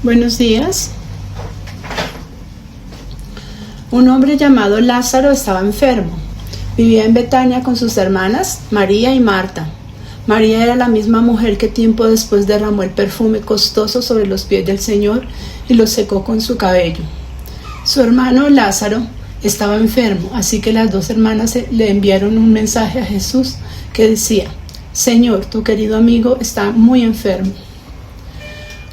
Buenos días. Un hombre llamado Lázaro estaba enfermo. Vivía en Betania con sus hermanas, María y Marta. María era la misma mujer que tiempo después derramó el perfume costoso sobre los pies del Señor y los secó con su cabello. Su hermano Lázaro estaba enfermo, así que las dos hermanas le enviaron un mensaje a Jesús que decía: Señor, tu querido amigo está muy enfermo.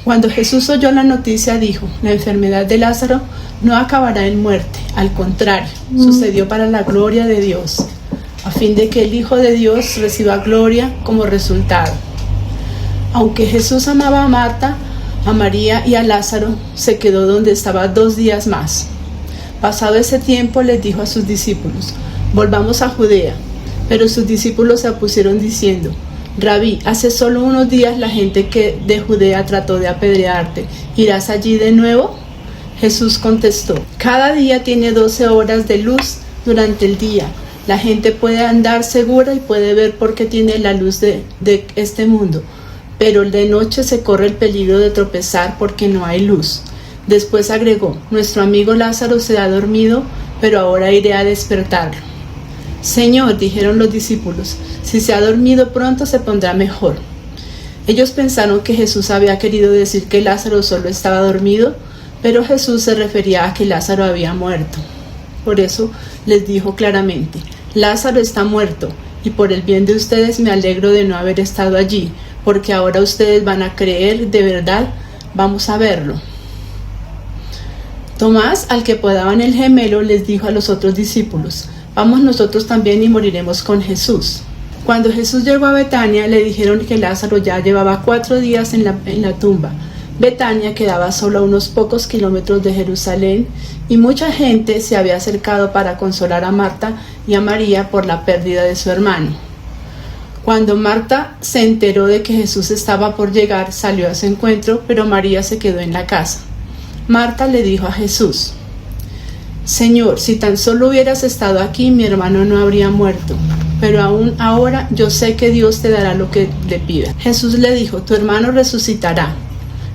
Cuando Jesús oyó la noticia, dijo: la enfermedad de Lázaro no acabará en muerte, al contrario, sucedió para la gloria de Dios, a fin de que el Hijo de Dios reciba gloria como resultado. Aunque Jesús amaba a Marta, a María y a Lázaro, se quedó donde estaba 2 días más. Pasado ese tiempo, les dijo a sus discípulos: volvamos a Judea. Pero sus discípulos se opusieron diciendo: Rabí, hace solo unos días la gente de Judea trató de apedrearte. ¿Irás allí de nuevo? Jesús contestó: cada día tiene 12 horas de luz durante el día. La gente puede andar segura y puede ver porque tiene la luz de este mundo. Pero de noche se corre el peligro de tropezar porque no hay luz. Después agregó: nuestro amigo Lázaro se ha dormido, pero ahora iré a despertarlo. Señor, dijeron los discípulos, si se ha dormido pronto se pondrá mejor. Ellos pensaron que Jesús había querido decir que Lázaro solo estaba dormido, pero Jesús se refería a que Lázaro había muerto. Por eso les dijo claramente: Lázaro está muerto, y por el bien de ustedes me alegro de no haber estado allí, porque ahora ustedes van a creer de verdad. Vamos a verlo. Tomás, al que apodaban el gemelo, les dijo a los otros discípulos: vamos nosotros también y moriremos con Jesús. Cuando Jesús llegó a Betania, le dijeron que Lázaro ya llevaba 4 días en la tumba. Betania quedaba solo a unos pocos kilómetros de Jerusalén, y mucha gente se había acercado para consolar a Marta y a María por la pérdida de su hermano. Cuando Marta se enteró de que Jesús estaba por llegar, salió a su encuentro, pero María se quedó en la casa. Marta le dijo a Jesús: Señor, si tan solo hubieras estado aquí, mi hermano no habría muerto. Pero aún ahora yo sé que Dios te dará lo que le pida. Jesús le dijo: tu hermano resucitará.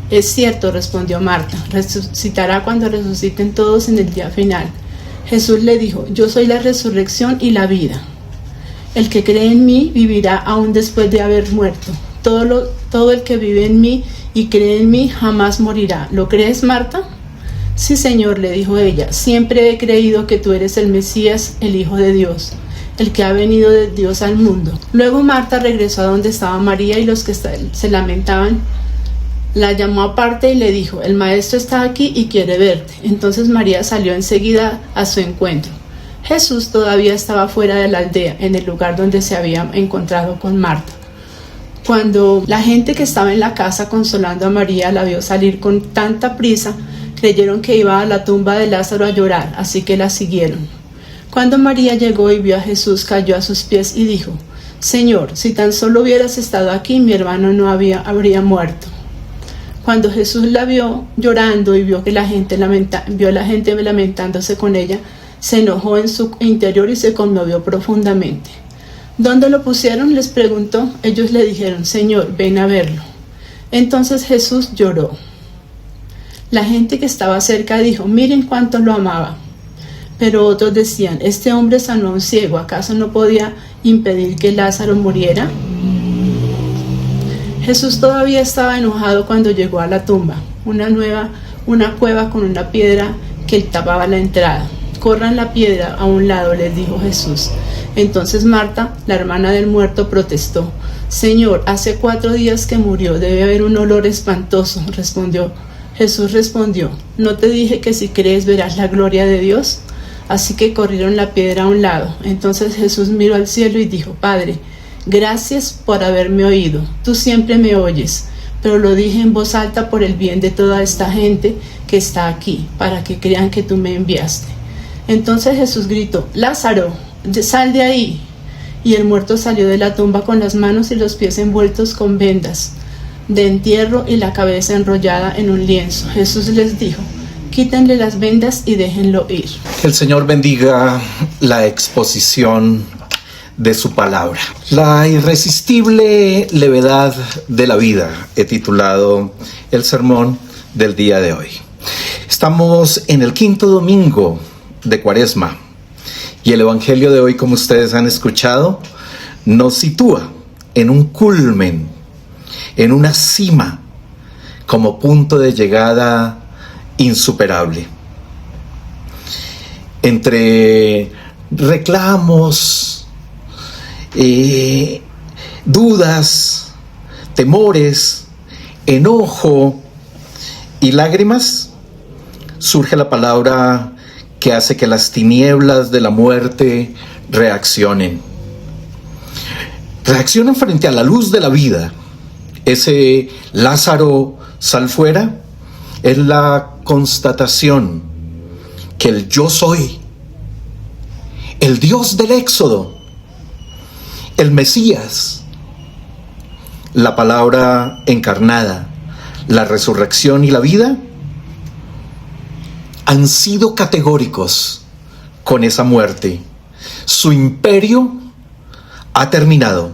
Es cierto, respondió Marta, resucitará cuando resuciten todos en el día final. Jesús le dijo: yo soy la resurrección y la vida. El que cree en mí vivirá aún después de haber muerto. Todo el que vive en mí y cree en mí jamás morirá. ¿Lo crees, Marta? Sí, Señor, le dijo ella, siempre he creído que tú eres el Mesías, el Hijo de Dios, el que ha venido de Dios al mundo. Luego Marta regresó a donde estaba María y los que se lamentaban. La llamó aparte y le dijo: el maestro está aquí y quiere verte. Entonces María salió enseguida a su encuentro. Jesús todavía estaba fuera de la aldea, en el lugar donde se había encontrado con Marta. Cuando la gente que estaba en la casa consolando a María la vio salir con tanta prisa, creyeron que iba a la tumba de Lázaro a llorar, así que la siguieron. Cuando María llegó y vio a Jesús, cayó a sus pies y dijo: Señor, si tan solo hubieras estado aquí, mi hermano no habría muerto. Cuando Jesús la vio llorando y vio la gente lamentándose con ella, se enojó en su interior y se conmovió profundamente. ¿Dónde lo pusieron?, les preguntó. Ellos le dijeron: Señor, ven a verlo. Entonces Jesús lloró. La gente que estaba cerca dijo: miren cuánto lo amaba. Pero otros decían: este hombre sanó a un ciego, ¿acaso no podía impedir que Lázaro muriera? Jesús todavía estaba enojado cuando llegó a la tumba, una cueva con una piedra que tapaba la entrada. Corran la piedra a un lado, les dijo Jesús. Entonces Marta, la hermana del muerto, protestó: Señor, hace 4 días que murió, debe haber un olor espantoso. Jesús respondió: ¿no te dije que si crees verás la gloria de Dios? Así que corrieron la piedra a un lado. Entonces Jesús miró al cielo y dijo: Padre, gracias por haberme oído. Tú siempre me oyes, pero lo dije en voz alta por el bien de toda esta gente que está aquí, para que crean que tú me enviaste. Entonces Jesús gritó: Lázaro, sal de ahí. Y el muerto salió de la tumba con las manos y los pies envueltos con vendas de entierro y la cabeza enrollada en un lienzo. Jesús les dijo: quítenle las vendas y déjenlo ir. Que el Señor bendiga la exposición de su palabra. La irresistible levedad de la vida, he titulado el sermón del día de hoy. Estamos en el quinto domingo de Cuaresma y el Evangelio de hoy, como ustedes han escuchado, nos sitúa en un culmen, en una cima, como punto de llegada insuperable. Entre reclamos, dudas, temores, enojo y lágrimas, surge la palabra que hace que las tinieblas de la muerte reaccionen. Reaccionan frente a la luz de la vida. Ese Lázaro, sal fuera, es la constatación que el yo soy, el Dios del Éxodo, el Mesías, la palabra encarnada, la resurrección y la vida, han sido categóricos con esa muerte. Su imperio ha terminado.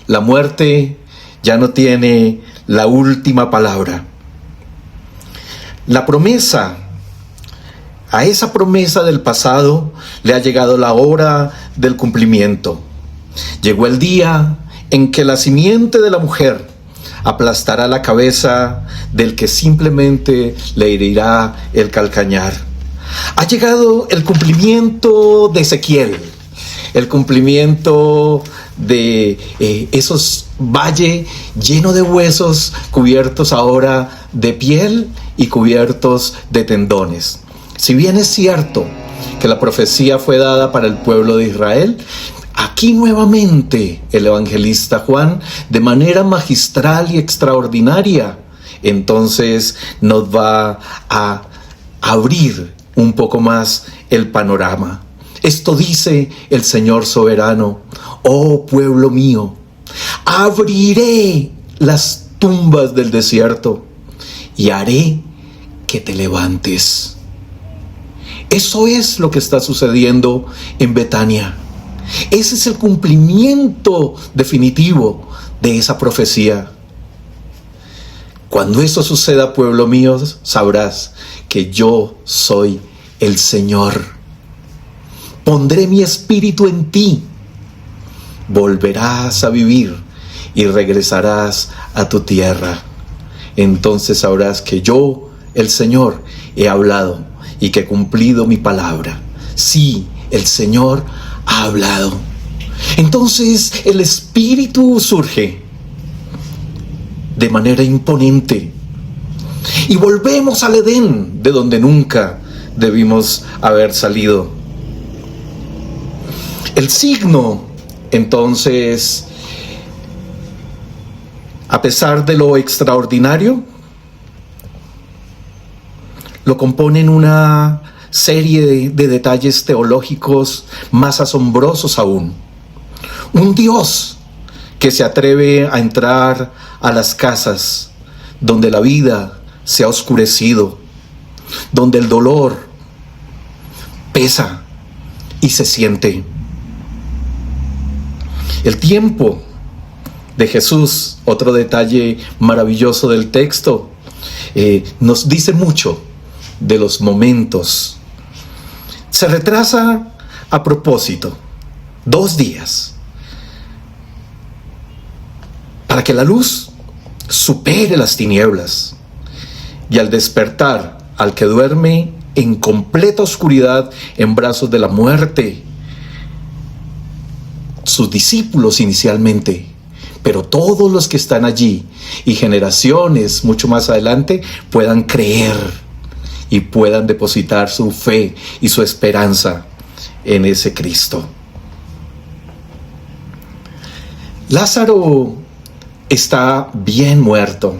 La muerte ya no tiene la última palabra. A esa promesa del pasado le ha llegado la hora del cumplimiento. Llegó el día en que la simiente de la mujer aplastará la cabeza del que simplemente le herirá el calcañar. Ha llegado el cumplimiento de Ezequiel, el cumplimiento de esos valles llenos de huesos, cubiertos ahora de piel y cubiertos de tendones. Si bien es cierto que la profecía fue dada para el pueblo de Israel, aquí nuevamente el evangelista Juan, de manera magistral y extraordinaria, entonces nos va a abrir un poco más el panorama. Esto dice el Señor soberano: oh pueblo mío, abriré las tumbas del desierto y haré que te levantes. Eso es lo que está sucediendo en Betania. Ese es el cumplimiento definitivo de esa profecía. Cuando eso suceda, pueblo mío, sabrás que yo soy el Señor. Pondré mi espíritu en ti. Volverás a vivir y regresarás a tu tierra. Entonces sabrás que yo, el Señor, he hablado y que he cumplido mi palabra. Sí, el Señor ha hablado. Entonces el Espíritu surge de manera imponente y volvemos al Edén, de donde nunca debimos haber salido. El signo, entonces, a pesar de lo extraordinario, lo componen una serie de detalles teológicos más asombrosos aún. Un Dios que se atreve a entrar a las casas donde la vida se ha oscurecido, donde el dolor pesa y se siente. El tiempo de Jesús, otro detalle maravilloso del texto, nos dice mucho de los momentos. Se retrasa a propósito 2 días para que la luz supere las tinieblas y al despertar al que duerme en completa oscuridad en brazos de la muerte, sus discípulos inicialmente, pero todos los que están allí y generaciones mucho más adelante puedan creer y puedan depositar su fe y su esperanza en ese Cristo. Lázaro está bien muerto.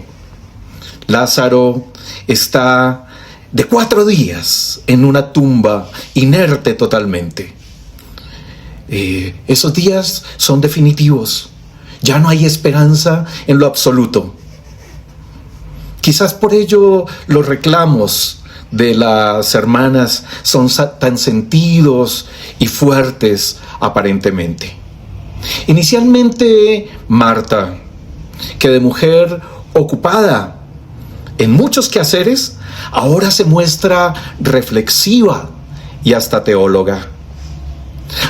Lázaro está de 4 días en una tumba, inerte totalmente. Esos días son definitivos. Ya no hay esperanza en lo absoluto. Quizás por ello los reclamos de las hermanas son tan sentidos y fuertes aparentemente. Inicialmente Marta, que de mujer ocupada en muchos quehaceres, ahora se muestra reflexiva y hasta teóloga.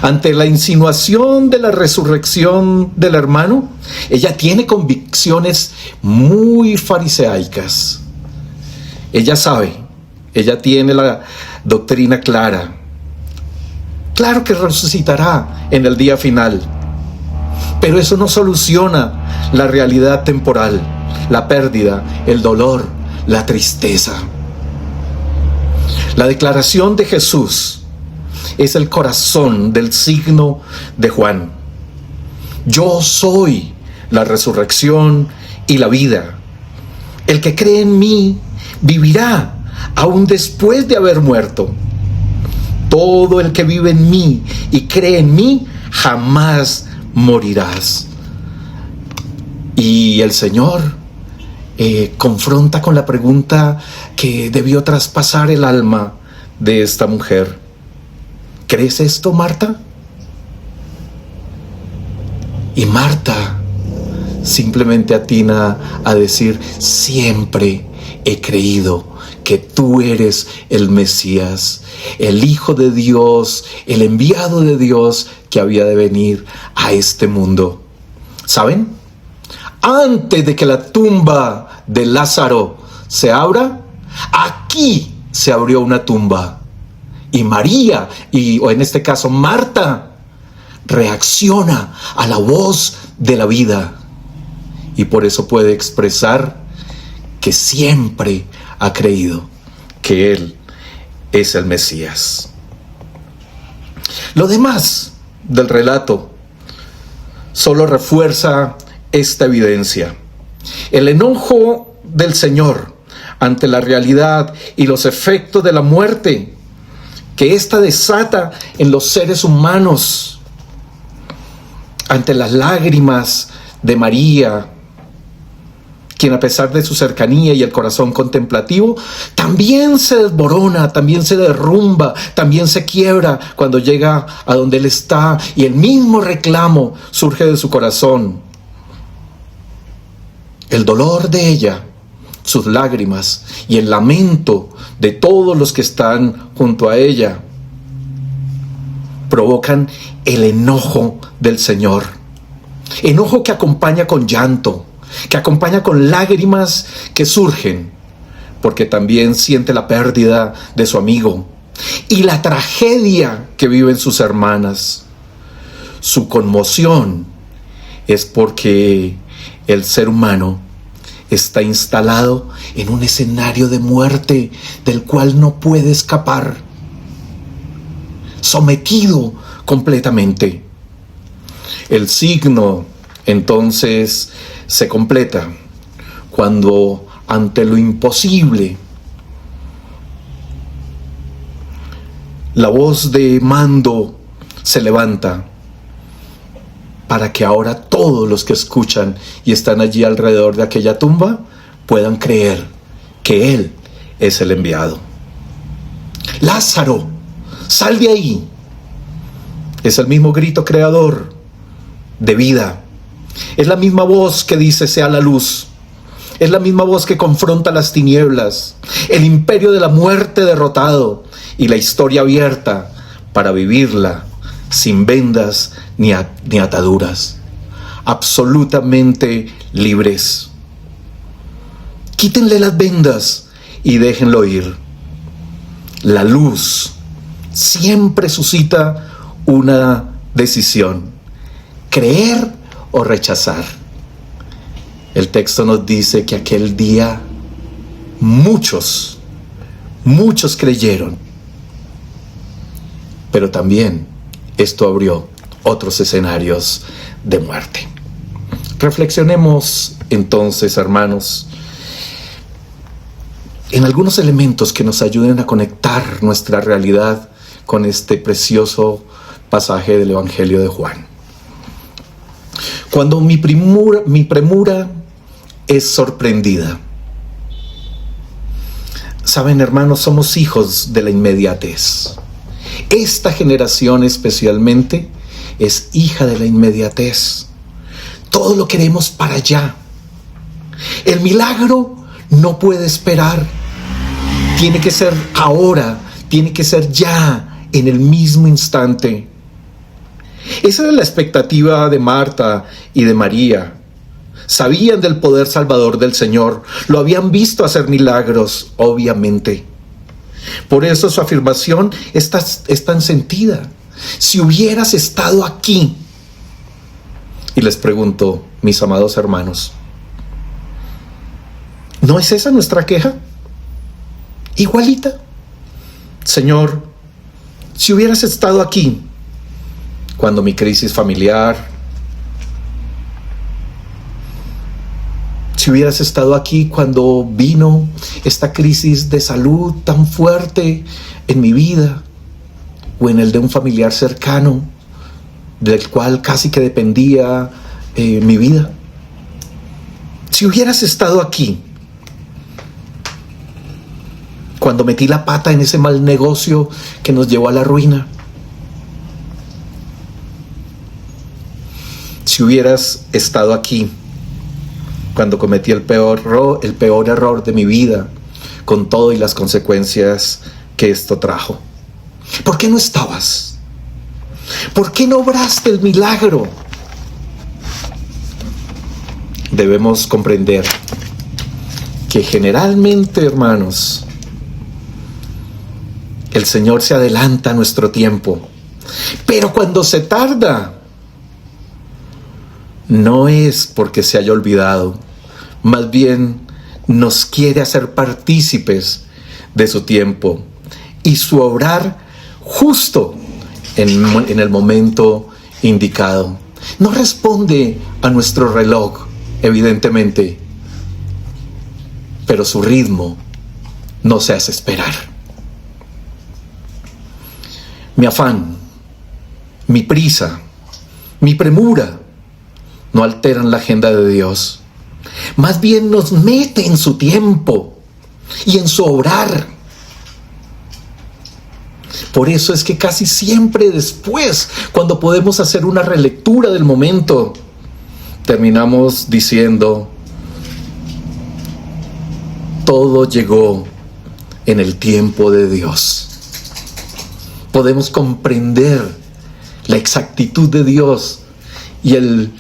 Ante la insinuación de la resurrección del hermano, ella tiene convicciones muy fariseicas. Ella sabe, ella tiene la doctrina clara. Claro que resucitará en el día final, pero eso no soluciona la realidad temporal, la pérdida, el dolor, la tristeza. La declaración de Jesús es el corazón del signo de Juan. Yo soy la resurrección y la vida. El que cree en mí vivirá aún después de haber muerto. Todo el que vive en mí y cree en mí jamás morirás. Y el Señor confronta con la pregunta que debió traspasar el alma de esta mujer. ¿Crees esto, Marta? Y Marta simplemente atina a decir: siempre he creído que tú eres el Mesías, el Hijo de Dios, el enviado de Dios que había de venir a este mundo. ¿Saben? Antes de que la tumba de Lázaro se abra, aquí se abrió una tumba. Y María, o en este caso Marta, reacciona a la voz de la vida. Y por eso puede expresar que siempre ha creído que Él es el Mesías. Lo demás del relato solo refuerza esta evidencia. El enojo del Señor ante la realidad y los efectos de la muerte que ésta desata en los seres humanos, ante las lágrimas de María, quien a pesar de su cercanía y el corazón contemplativo, también se desborona, también se derrumba, también se quiebra cuando llega a donde Él está, y el mismo reclamo surge de su corazón. El dolor de ella, sus lágrimas y el lamento de todos los que están junto a ella provocan el enojo del Señor. Enojo que acompaña con llanto, que acompaña con lágrimas que surgen, porque también siente la pérdida de su amigo y la tragedia que viven sus hermanas. Su conmoción es porque el ser humano está instalado en un escenario de muerte del cual no puede escapar, sometido completamente. El signo entonces se completa cuando, ante lo imposible, la voz de mando se levanta para que ahora todos los que escuchan y están allí alrededor de aquella tumba puedan creer que Él es el enviado. Lázaro, sal de ahí. Es el mismo grito creador de vida. Es la misma voz que dice: sea la luz. Es la misma voz que confronta las tinieblas, el imperio de la muerte derrotado y la historia abierta para vivirla sin vendas ni ataduras, absolutamente libres. Quítenle las vendas y déjenlo ir. La luz siempre suscita una decisión: creer o rechazar. El texto nos dice que aquel día muchos creyeron, pero también esto abrió otros escenarios de muerte. Reflexionemos entonces, hermanos, en algunos elementos que nos ayuden a conectar nuestra realidad con este precioso pasaje del Evangelio de Juan. Cuando mi premura es sorprendida. Saben, hermanos, somos hijos de la inmediatez. Esta generación especialmente es hija de la inmediatez. Todo lo queremos para allá. El milagro no puede esperar. Tiene que ser ahora, tiene que ser ya, en el mismo instante. Esa era la expectativa de Marta y de María. Sabían del poder salvador del Señor, lo habían visto hacer milagros, obviamente. Por eso su afirmación es tan sentida. Si hubieras estado aquí. Y les pregunto, mis amados hermanos, ¿no es esa nuestra queja? Igualita. Señor, si hubieras estado aquí cuando mi crisis familiar, si hubieras estado aquí cuando vino esta crisis de salud tan fuerte en mi vida o en el de un familiar cercano del cual casi que dependía mi vida. Si hubieras estado aquí cuando metí la pata en ese mal negocio que nos llevó a la ruina. Si hubieras estado aquí cuando cometí el peor error de mi vida, con todo y las consecuencias que esto trajo. ¿Por qué no estabas? ¿Por qué no obraste el milagro? Debemos comprender que generalmente, hermanos, el Señor se adelanta a nuestro tiempo, pero cuando se tarda, no es porque se haya olvidado, más bien nos quiere hacer partícipes de su tiempo y su obrar justo en el momento indicado. No responde a nuestro reloj, evidentemente, pero su ritmo no se hace esperar. Mi afán, mi prisa, mi premura no alteran la agenda de Dios. Más bien nos mete en su tiempo y en su obrar. Por eso es que casi siempre después, cuando podemos hacer una relectura del momento, terminamos diciendo: todo llegó en el tiempo de Dios. Podemos comprender la exactitud de Dios y el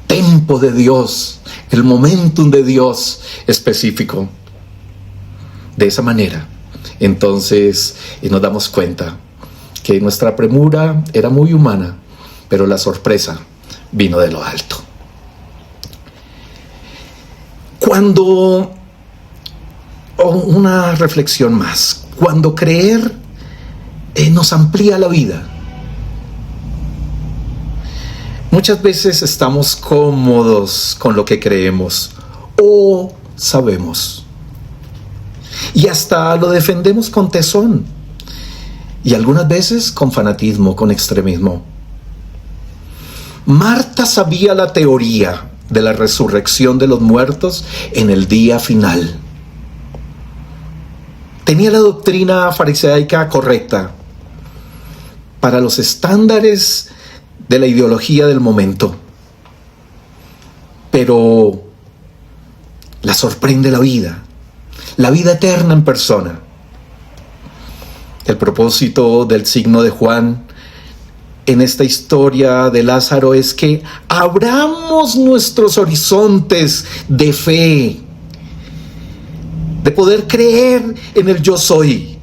tiempo de Dios, el momentum de Dios específico. De esa manera, entonces, nos damos cuenta que nuestra premura era muy humana, pero la sorpresa vino de lo alto. Una reflexión más. Cuando creer nos amplía la vida. Muchas veces estamos cómodos con lo que creemos o sabemos. Y hasta lo defendemos con tesón. Y algunas veces con fanatismo, con extremismo. Marta sabía la teoría de la resurrección de los muertos en el día final. Tenía la doctrina fariseica correcta para los estándares de la ideología del momento. Pero la sorprende la vida eterna en persona. El propósito del signo de Juan en esta historia de Lázaro es que abramos nuestros horizontes de fe, de poder creer en el yo soy,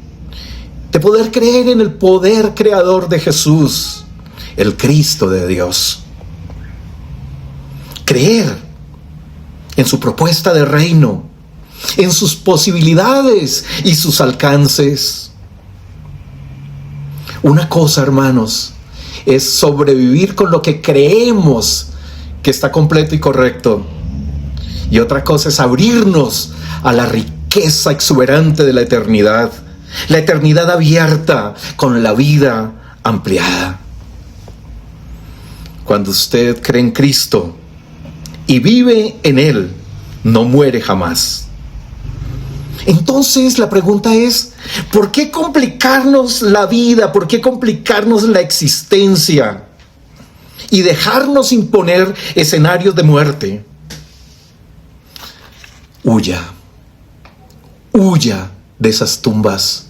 de poder creer en el poder creador de Jesús, el Cristo de Dios. Creer en su propuesta de reino, en sus posibilidades y sus alcances. Una cosa, hermanos, es sobrevivir con lo que creemos que está completo y correcto. Y otra cosa es abrirnos a la riqueza exuberante de la eternidad abierta con la vida ampliada. Cuando usted cree en Cristo y vive en Él, no muere jamás. Entonces la pregunta es, ¿por qué complicarnos la vida? ¿Por qué complicarnos la existencia? Y dejarnos imponer escenarios de muerte. Huya Huya de esas tumbas.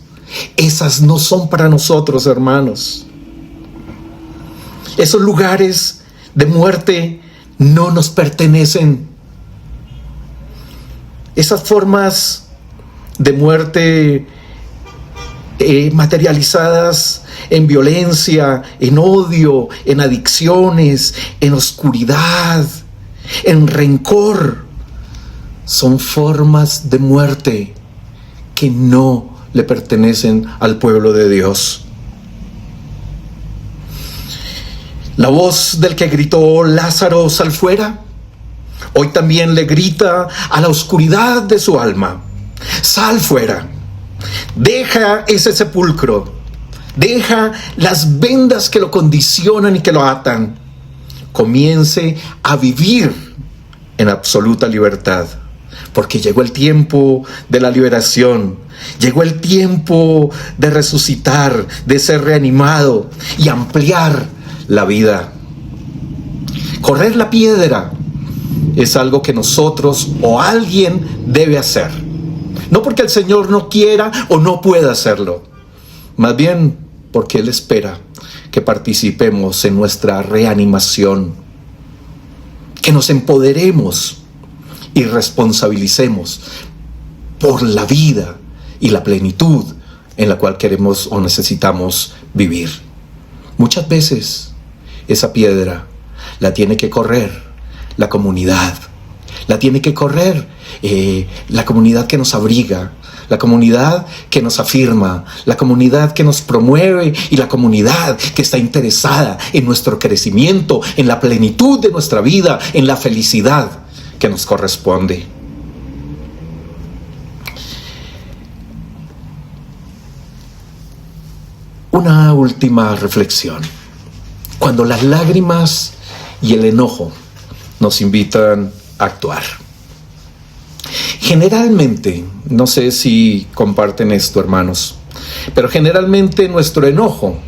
Esas no son para nosotros, hermanos. Esos lugares de muerte no nos pertenecen. Esas formas de muerte materializadas en violencia, en odio, en adicciones, en oscuridad, en rencor, son formas de muerte que no le pertenecen al pueblo de Dios. La voz del que gritó: Lázaro, sal fuera, hoy también le grita a la oscuridad de su alma: sal fuera, deja ese sepulcro, deja las vendas que lo condicionan y que lo atan, comience a vivir en absoluta libertad, porque llegó el tiempo de la liberación, llegó el tiempo de resucitar, de ser reanimado y ampliar la vida. Correr la piedra es algo que nosotros o alguien debe hacer. No porque el Señor no quiera o no pueda hacerlo, más bien porque Él espera que participemos en nuestra reanimación, que nos empoderemos y responsabilicemos por la vida y la plenitud en la cual queremos o necesitamos vivir. Muchas veces esa piedra la tiene que correr la comunidad, la tiene que correr la comunidad que nos abriga, la comunidad que nos afirma, la comunidad que nos promueve y la comunidad que está interesada en nuestro crecimiento, en la plenitud de nuestra vida, en la felicidad que nos corresponde. Una última reflexión. Cuando las lágrimas y el enojo nos invitan a actuar. Generalmente, no sé si comparten esto, hermanos, pero generalmente nuestro enojo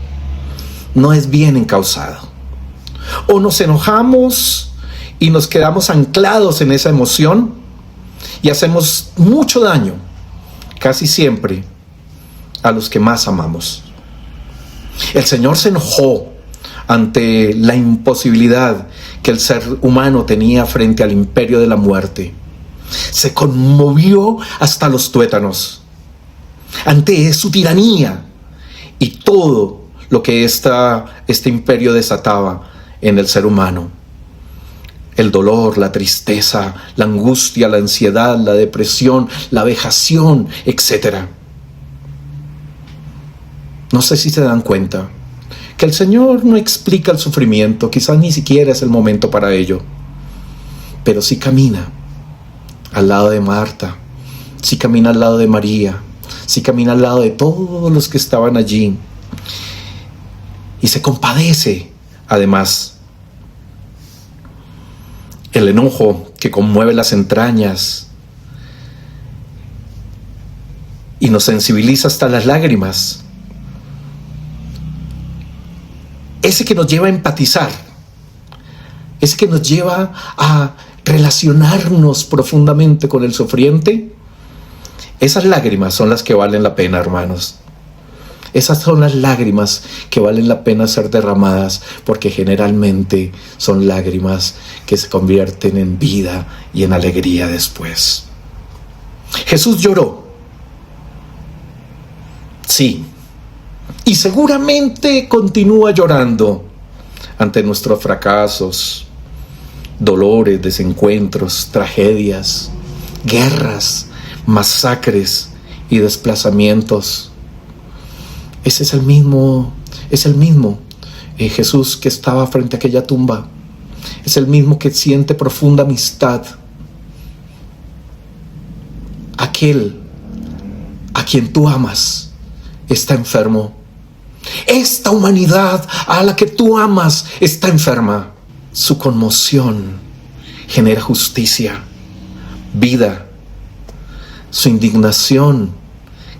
no es bien encausado. O nos enojamos y nos quedamos anclados en esa emoción y hacemos mucho daño, casi siempre, a los que más amamos. El Señor se enojó ante la imposibilidad que el ser humano tenía frente al imperio de la muerte. Se conmovió hasta los tuétanos ante su tiranía y todo lo que este imperio desataba en el ser humano. El dolor, la tristeza, la angustia, la ansiedad, la depresión, la vejación, etc. No sé si se dan cuenta que el Señor no explica el sufrimiento, quizás ni siquiera es el momento para ello, pero sí camina al lado de Marta, sí camina al lado de María, sí camina al lado de todos los que estaban allí y se compadece. Además, el enojo que conmueve las entrañas y nos sensibiliza hasta las lágrimas, ese que nos lleva a empatizar, ese que nos lleva a relacionarnos profundamente con el sufriente, esas lágrimas son las que valen la pena, hermanos. Esas son las lágrimas que valen la pena ser derramadas, porque generalmente son lágrimas que se convierten en vida y en alegría después. Jesús lloró. Sí. Y seguramente continúa llorando ante nuestros fracasos, dolores, desencuentros, tragedias, guerras, masacres y desplazamientos. Ese es el mismo Jesús que estaba frente a aquella tumba. Es el mismo que siente profunda amistad. Aquel a quien tú amas está enfermo. Esta humanidad a la que tú amas está enferma. Su conmoción genera justicia, vida. Su indignación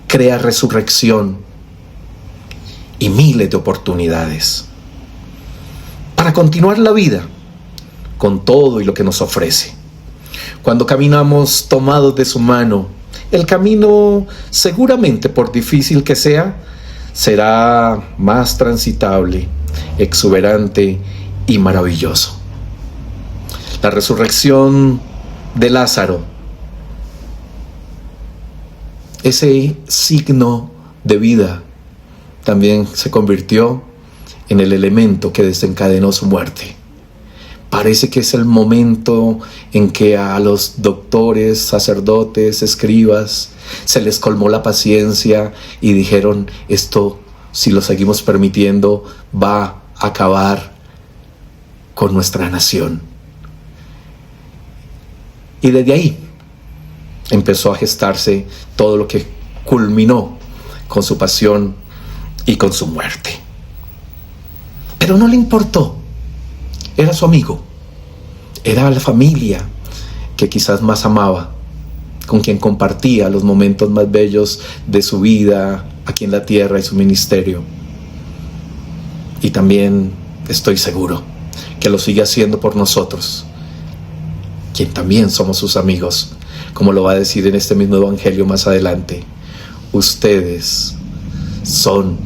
crea resurrección y miles de oportunidades para continuar la vida con todo y lo que nos ofrece. Cuando caminamos tomados de su mano el camino, seguramente por difícil que sea, será más transitable, exuberante y maravilloso. La resurrección de Lázaro, ese signo de vida, también se convirtió en el elemento que desencadenó su muerte. Parece que es el momento en que a los doctores, sacerdotes, escribas, se les colmó la paciencia y dijeron: esto, si lo seguimos permitiendo, va a acabar con nuestra nación. Y desde ahí empezó a gestarse todo lo que culminó con su pasión y con su muerte. Pero no le importó. Era su amigo, era la familia que quizás más amaba, con quien compartía los momentos más bellos de su vida aquí en la tierra y su ministerio. Y también estoy seguro que lo sigue haciendo por nosotros, quien también somos sus amigos, como lo va a decir en este mismo evangelio más adelante. Ustedes son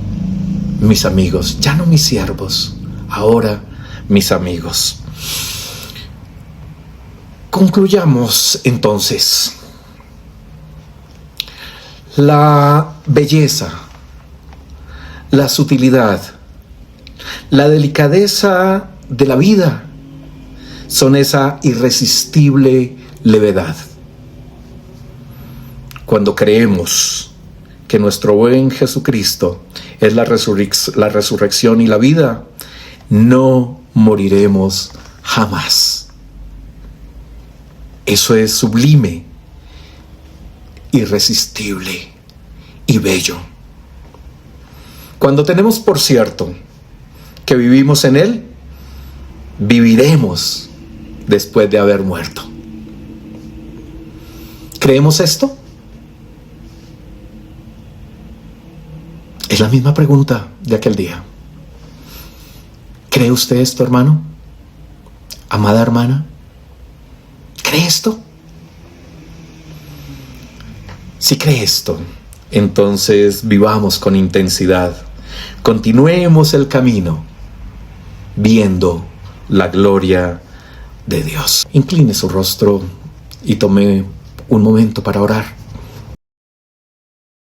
mis amigos, ya no mis siervos, ahora mis amigos. Concluyamos entonces. La belleza, la sutilidad, la delicadeza de la vida son esa irresistible levedad. Cuando creemos que nuestro buen Jesucristo es la resurrección y la vida, no moriremos jamás. Eso es sublime, irresistible y bello. Cuando tenemos por cierto que vivimos en Él, viviremos después de haber muerto. ¿Creemos esto? Es la misma pregunta de aquel día. ¿Cree usted esto, hermano? Amada hermana, ¿cree esto? Si cree esto, entonces vivamos con intensidad. Continuemos el camino viendo la gloria de Dios. Incline su rostro y tome un momento para orar.